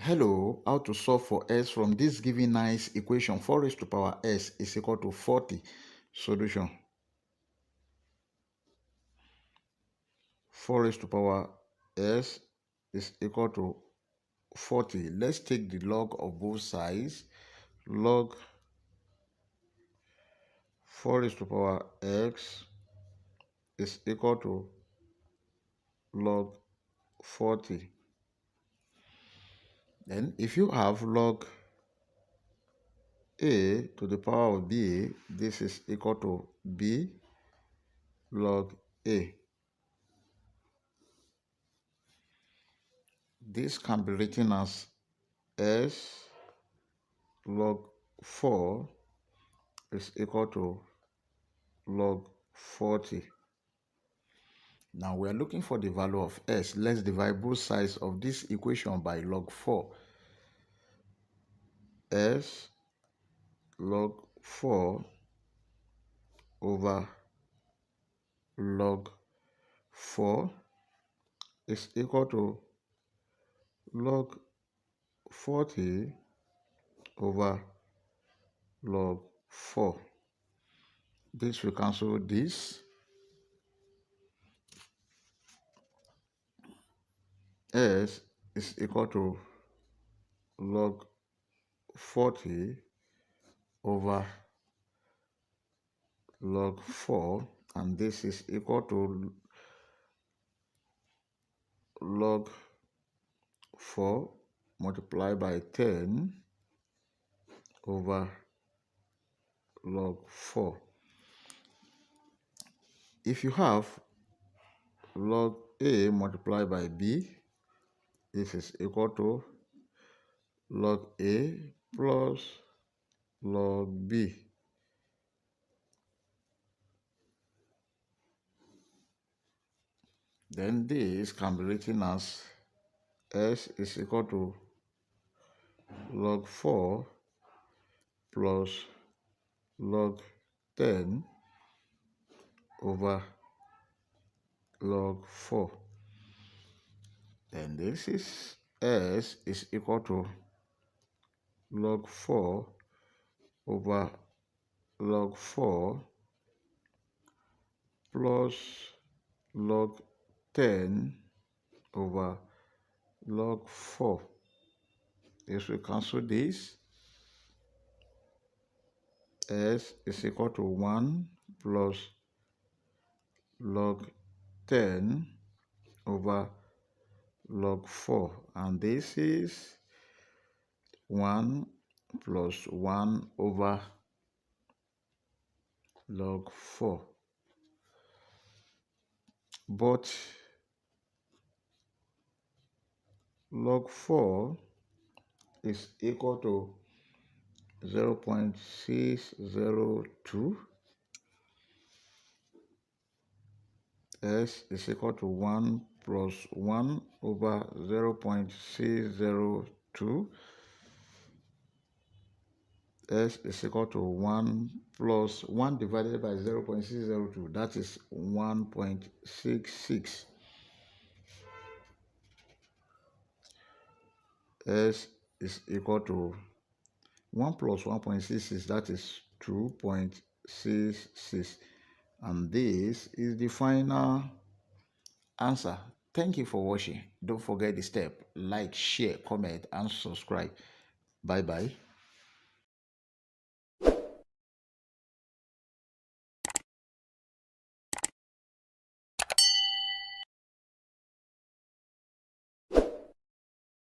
Hello, how to solve for s from this given nice equation. 4 raised to power s is equal to 40. Solution. 4 raised to power s is equal to 40. Let's take the log of both sides. Log 4 raised to power x is equal to log 40. Then if you have log a to the power of b, this is equal to b log a. This can be written as s log 4 is equal to log 40. Now we are looking for the value of s. Let's divide both sides of this equation by log 4. S log 4 over log 4 is equal to log 40 over log 4. This will cancel this. S is equal to log 40 over log 4, and this is equal to log 4 multiplied by 10 over log 4. If you have log a multiplied by b, this is equal to log a plus log b. Then this can be written as s is equal to log 4 plus log 10 over log 4. Then this is s is equal to log 4 over log 4 plus log 10 over log 4. This will cancel this. S is equal to 1 plus log 10 over log 4, and this is 1 plus 1 over log 4. But log 4 is equal to 0.602. S is equal to 1 plus 1 over 0.602. S is equal to 1 plus 1 divided by 0.602. That is 1.66. S is equal to 1 plus 1.66. That is 2.66. And this is the final answer. Thank you for watching. Don't forget the step: like, share, comment, and subscribe. Bye bye.